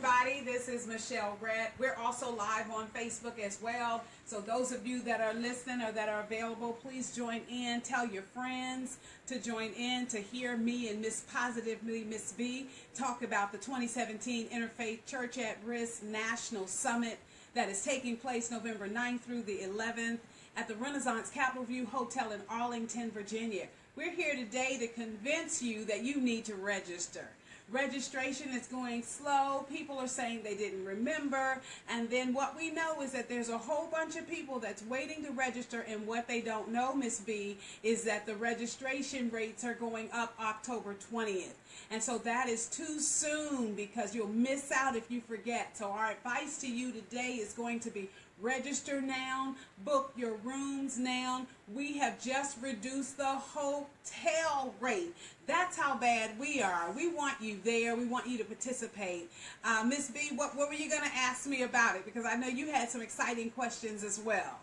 everybody. This is Michelle Redd. We're also live on Facebook as well. So those of you that are listening or that are available, please join in. Tell your friends to join in to hear me and Miss Positively Miss B talk about the 2017 Interfaith Church at Risk National Summit that is taking place November 9th through the 11th at the Renaissance Capitol View Hotel in Arlington, Virginia. We're here today to convince you that you need to register. Registration is going slow. People are saying they didn't remember. And then what we know is that there's a whole bunch of people that's waiting to register. And what they don't know, Miss B, is that the registration rates are going up October 20th. And so that is too soon because you'll miss out if you forget. So our advice to you today is going to be register now, book your rooms now. We have just reduced the hotel rate. That's how bad we are. We want you there. We want you to participate. Miss B, what were you going to ask me about it? Because I know you had some exciting questions as well.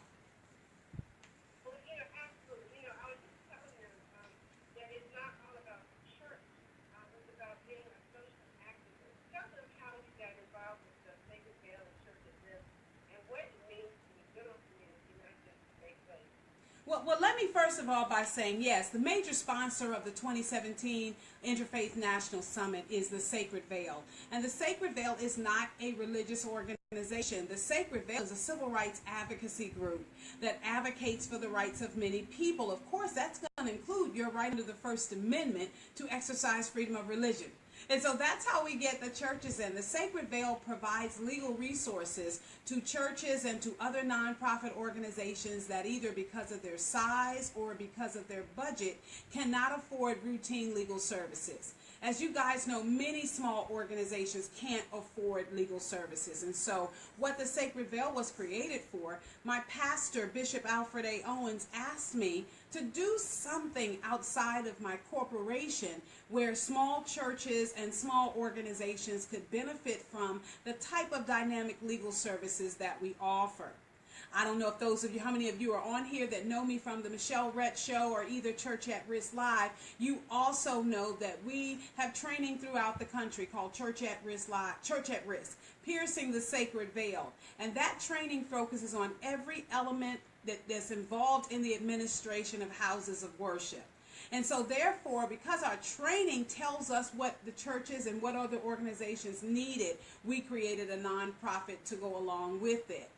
Well, let me first of all by saying, yes, the major sponsor of the 2017 Interfaith National Summit is the Sacred Veil. And the Sacred Veil is not a religious organization. The Sacred Veil is a civil rights advocacy group that advocates for the rights of many people. Of course, that's going to include your right under the First Amendment to exercise freedom of religion. And so that's how we get the churches in. The Sacred Veil provides legal resources to churches and to other nonprofit organizations that either because of their size or because of their budget cannot afford routine legal services. As you guys know, many small organizations can't afford legal services. And so what the Sacred Veil was created for, my pastor, Bishop Alfred A. Owens, asked me to do something outside of my corporation where small churches and small organizations could benefit from the type of dynamic legal services that we offer. I don't know if those of you, how many of you are on here that know me from the Michelle Redd Show or either Church at Risk Live. You also know that we have training throughout the country called Church at Risk Live, Church at Risk, Piercing the Sacred Veil. And that training focuses on every element that's involved in the administration of houses of worship. And so therefore, because our training tells us what the churches and what other organizations needed, we created a nonprofit to go along with it.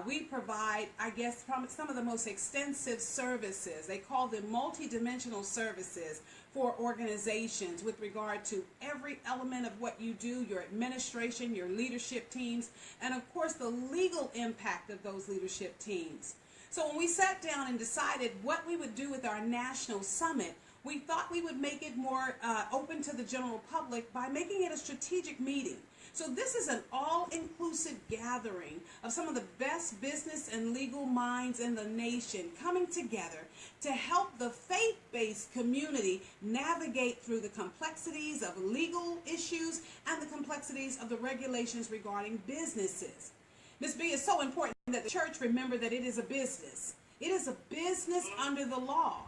We provide, I guess, some of the most extensive services. They call them multidimensional services for organizations with regard to every element of what you do, your administration, your leadership teams, and of course the legal impact of those leadership teams. So when we sat down and decided what we would do with our national summit, we thought we would make it more open to the general public by making it a strategic meeting. So this is an all-inclusive gathering of some of the best business and legal minds in the nation coming together to help the faith-based community navigate through the complexities of legal issues and the complexities of the regulations regarding businesses. Ms. B, is so important that the church remember that it is a business. It is a business under the law.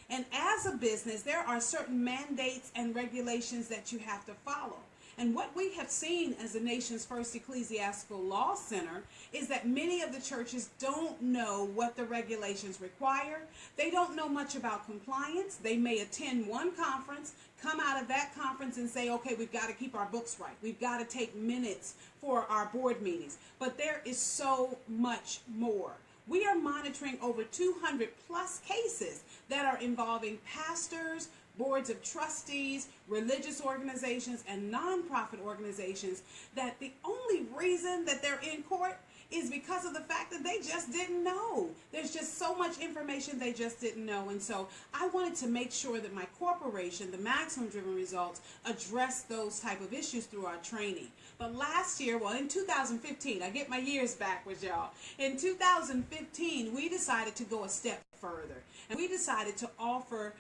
And as a business, there are certain mandates and regulations that you have to follow. And what we have seen as the nation's first ecclesiastical law center is that many of the churches don't know what the regulations require. They don't know much about compliance. They may attend one conference, come out of that conference and say, okay, we've got to keep our books right. We've got to take minutes for our board meetings. But there is so much more. We are monitoring over 200 plus cases that are involving pastors, boards of trustees, religious organizations, and nonprofit organizations that the only reason that they're in court is because of the fact that they just didn't know. There's just so much information they just didn't know. And so I wanted to make sure that my corporation, the Maximum Driven Results, addressed those type of issues through our training. But last year, well, in 2015, I get my years backwards, y'all. In 2015, we decided to go a step further. And we decided to offer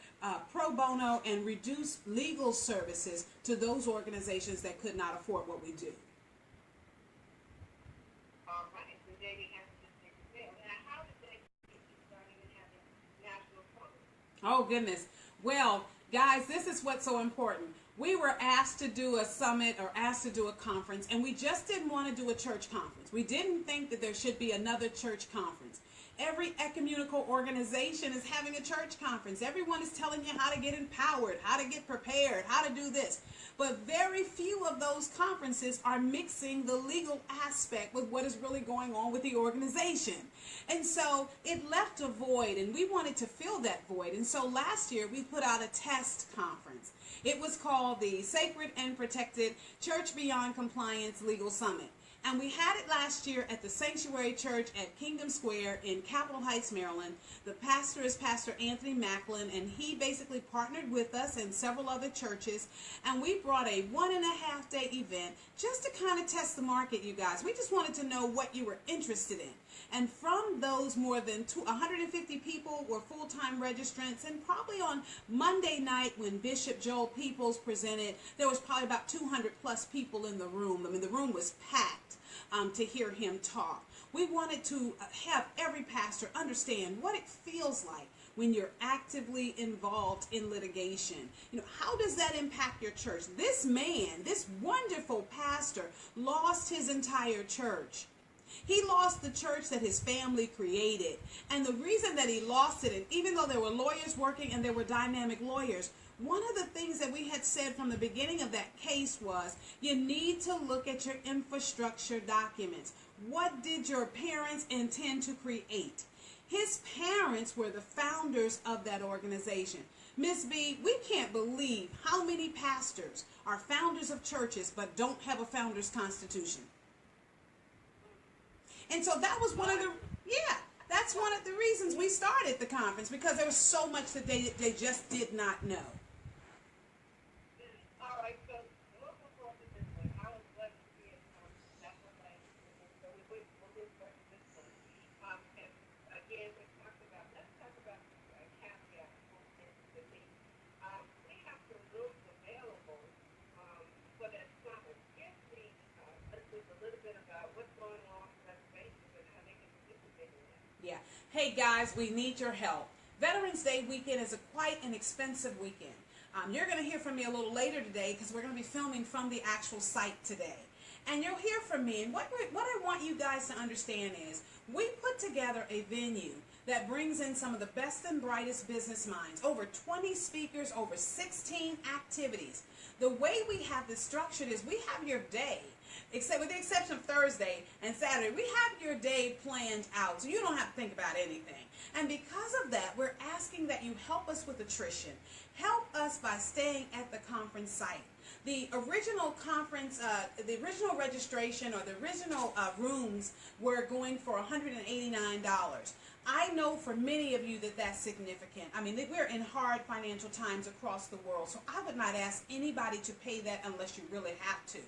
pro bono and reduced legal services to those organizations that could not afford what we do. All right, so there you have the Sacred Veil. Now, how did they get you started in having national programs? Oh, goodness. Well, guys, this is what's so important. We were asked to do a summit or asked to do a conference, and we just didn't want to do a church conference. We didn't think that there should be another church conference. Every ecumenical organization is having a church conference. Everyone is telling you how to get empowered, how to get prepared, how to do this. But very few of those conferences are mixing the legal aspect with what is really going on with the organization. And so it left a void, and we wanted to fill that void. And so last year we put out a test conference. It was called the Sacred and Protected Church Beyond Compliance Legal Summit. And we had it last year at the Sanctuary Church at Kingdom Square in Capitol Heights, Maryland. The pastor is Pastor Anthony Macklin, and he basically partnered with us and several other churches. And we brought a 1.5-day event just to kind of test the market, you guys. We just wanted to know what you were interested in. And from those, more than 150 people were full-time registrants. And probably on Monday night when Bishop Joel Peoples presented, there was probably about 200 plus people in the room. I mean, the room was packed to hear him talk. We wanted to have every pastor understand what it feels like when you're actively involved in litigation. You know, how does that impact your church? This man, this wonderful pastor, lost his entire church. He lost the church that his family created. And the reason that he lost it, and even though there were lawyers working and there were dynamic lawyers, one of the things that we had said from the beginning of that case was you need to look at your infrastructure documents. What did your parents intend to create? His parents were the founders of that organization. Miss B, we can't believe how many pastors are founders of churches but don't have a founder's constitution. And so that was one of the, that's one of the reasons we started the conference, because there was so much that they just did not know. All right, so we'll go to this one. I was glad to see it. That's what I so we'll move back to this one. And again, let's talk about caveat the thing. We have the rooms available for that summit. Give me a little bit about what's going on with that space and how they can participate in that. Yeah. Hey guys, we need your help. Veterans Day weekend is quite an expensive weekend. You're going to hear from me a little later today because we're going to be filming from the actual site today. And you'll hear from me. And what I want you guys to understand is we put together a venue that brings in some of the best and brightest business minds. Over 20 speakers, over 16 activities. The way we have this structured is we have your day, except with the exception of Thursday and Saturday, we have your day planned out, so you don't have to think about anything. And because of that, we're asking that you help us with attrition. Help us by staying at the conference site. The original conference, the original registration or the original rooms were going for $189. I know for many of you that that's significant. I mean, we're in hard financial times across the world, so I would not ask anybody to pay that unless you really have to.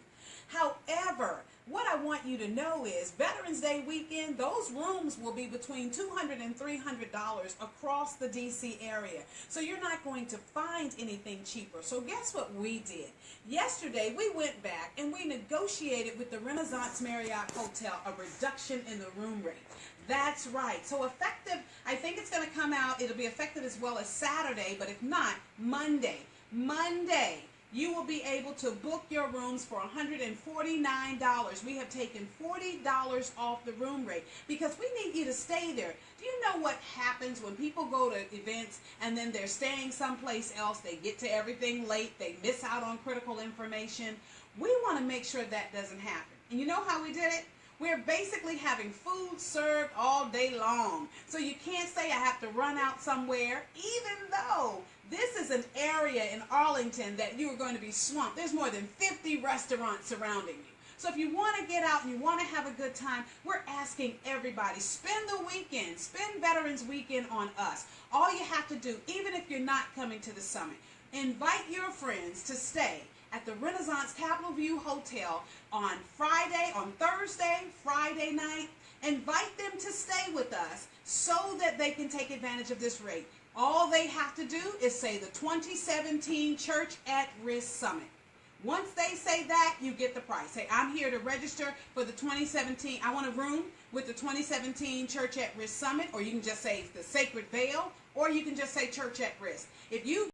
However, what I want you to know is Veterans Day weekend, those rooms will be between $200 and $300 across the DC area. So you're not going to find anything cheaper. So guess what we did? Yesterday, we went back and we negotiated with the Renaissance Marriott Hotel a reduction in the room rate. That's right. So effective, I think it's going to come out, it'll be effective as well as Saturday, but if not, Monday, you will be able to book your rooms for $149. We have taken $40 off the room rate because we need you to stay there. Do you know what happens when people go to events and then they're staying someplace else? They get to everything late. They miss out on critical information. We want to make sure that doesn't happen. And you know how we did it? We're basically having food served all day long. So you can't say I have to run out somewhere, even though this is an area in Arlington that you are going to be swamped. There's more than 50 restaurants surrounding you. So if you want to get out and you want to have a good time, we're asking everybody, spend the weekend, spend Veterans Weekend on us. All you have to do, even if you're not coming to the summit, invite your friends to stay at the Renaissance Capitol View Hotel on Thursday, Friday night. Invite them to stay with us so that they can take advantage of this rate. All they have to do is say the 2017 Church at Risk Summit. Once they say that, you get the price. Say, I'm here to register for the 2017, I want a room with the 2017 Church at Risk Summit, or you can just say the Sacred Veil, or you can just say Church at Risk. If you